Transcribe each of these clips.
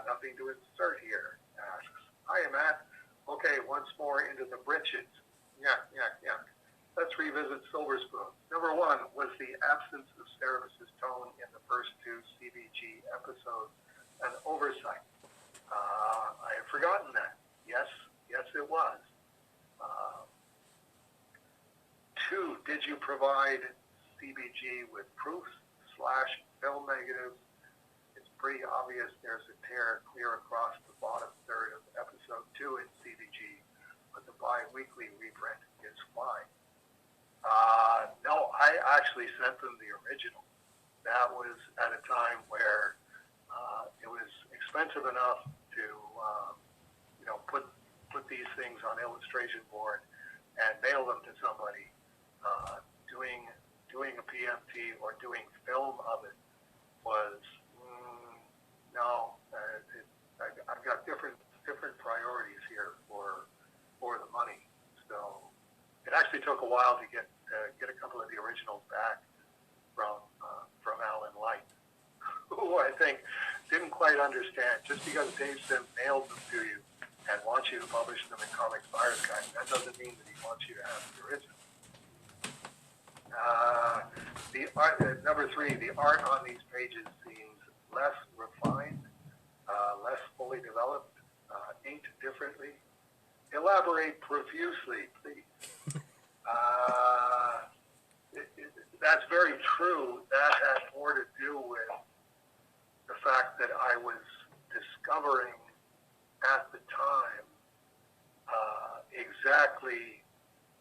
Nothing to insert here, asks. Hi, Matt. Okay, once more into the britches. Yuck, yuck, yuck. Let's revisit Silverspoon. Number one was the absence of Cerebus' tone in the first two CBG episodes an oversight. I have forgotten that. Yes, it was. Two, did you provide CBG with proofs / film negatives? It's pretty obvious there's a tear clear across the bottom third of episode 2 in CBG, but the bi-weekly reprint is fine. No, I actually sent them the original. That was at a time where it was expensive enough to, put these things on illustration board and mail them to somebody. Doing a PMT or doing film of it was no. I've got different priorities here for the money. So it actually took a while to get a couple of the originals back from Alan Light, who I think didn't quite understand. Just because Dave Sim mailed them to you and wants you to publish them in Comics Buyer's Guide, that doesn't mean that he wants you to have the original. The art, number 3, the art on these pages seems less refined, less fully developed, inked differently. Elaborate profusely, please. That's very true. That had more to do with the fact that I was discovering at the time exactly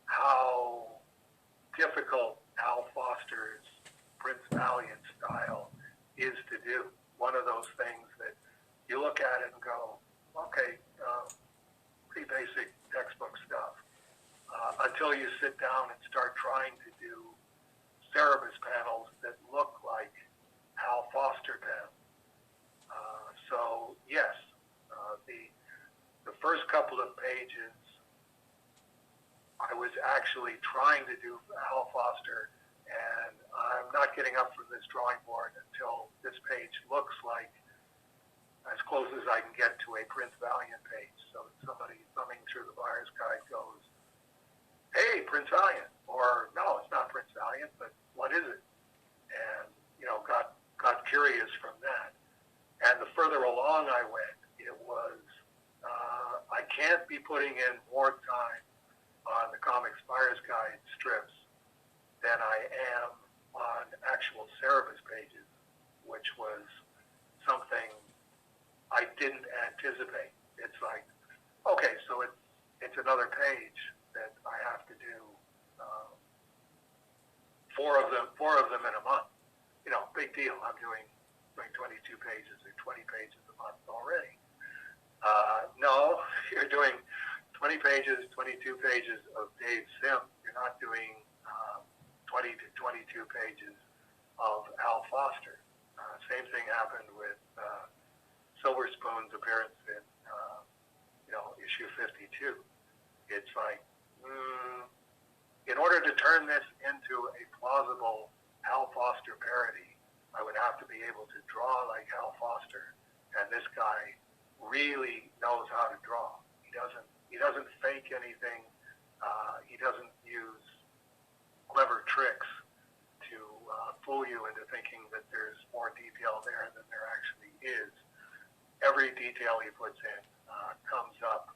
how difficult Hal Foster's Prince Valiant style is to do. One of those things that you look at it and go, okay, pretty basic textbook stuff, until you sit down and start trying to do Cerebus panels that look like Hal Foster panels. So yes, the first couple of pages, I was actually trying to do Hal Foster, and I'm not getting up from this drawing board until this page looks like as close as I can get to a Prince Valiant page. So somebody thumbing through the buyer's guide goes, hey, Prince Valiant, or no, it's not Prince Valiant, but what is it? And, got curious from that. And the further along I went, it was, I can't be putting in more time on the Comics Buyer's Guide strips than I am on actual Cerebus pages, which was something I didn't anticipate. It's like, okay, so it's another page that I have to do four of them in a month. Big deal. I'm doing 22 pages or 20 pages a month already. No, you're doing 20 pages, 22 pages of Dave Sim. You're not doing 20 to 22 pages of Al Foster. Same thing happened with Silverspoon's appearance in issue 52. It's like, in order to turn this into a plausible Hal Foster parody, I would have to be able to draw like Hal Foster, and this guy really knows how to draw. He doesn't fake anything. He doesn't use clever tricks to fool you into thinking that there's more detail there than there actually is. Every detail he puts in comes up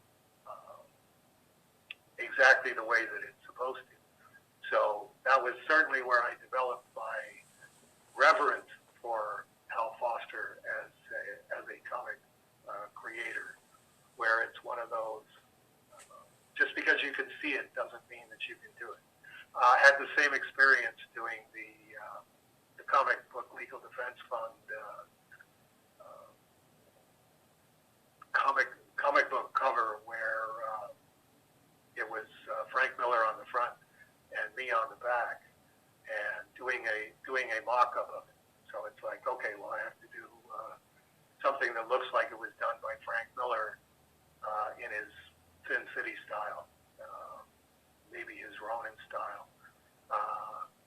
exactly the way that it's supposed to. So that was certainly where I developed my reverence for Hal Foster as a comic creator, where it's one of those, just because you can see it doesn't mean that you can do it. I had the same experience doing the comic book Legal Defense Fund comic book cover, where it was Frank Miller on the front and me on the back, and doing a mock-up of it. So it's like, okay, well, I have to do something that looks like it was done by Frank Miller in his Sin City style, maybe his Ronin style.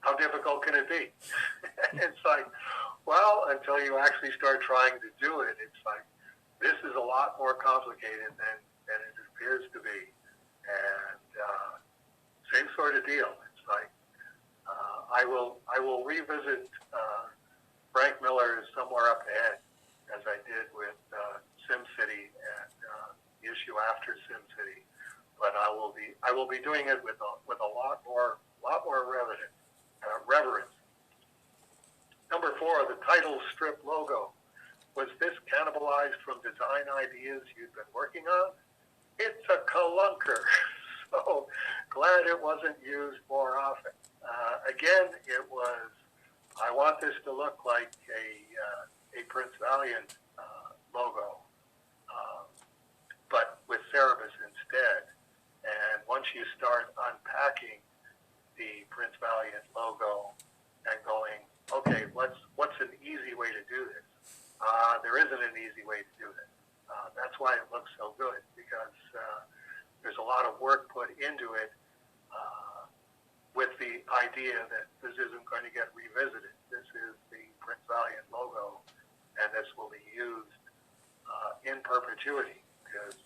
How difficult can it be? It's like, well, until you actually start trying to do it, it's like, this lot more complicated than it appears to be. And same sort of deal. It's like I will revisit Frank Miller's Somewhere Up Ahead, as I did with SimCity and the issue after SimCity. But I will be doing it with a lot more reverence. Number 4, the title strip logo. Was this cannibalized from design ideas you'd been working on? It's a clunker, so glad it wasn't used more often. Again, it was, I want this to look like a Prince Valiant logo, but with Cerebus instead. And once you start unpacking the Prince Valiant logo and going, okay, what's an easy way to do this? There isn't an easy way to do this. That's why it looks so good, because there's a lot of work put into it with the idea that this isn't going to get revisited. This is the Prince Valiant logo, and this will be used in perpetuity, because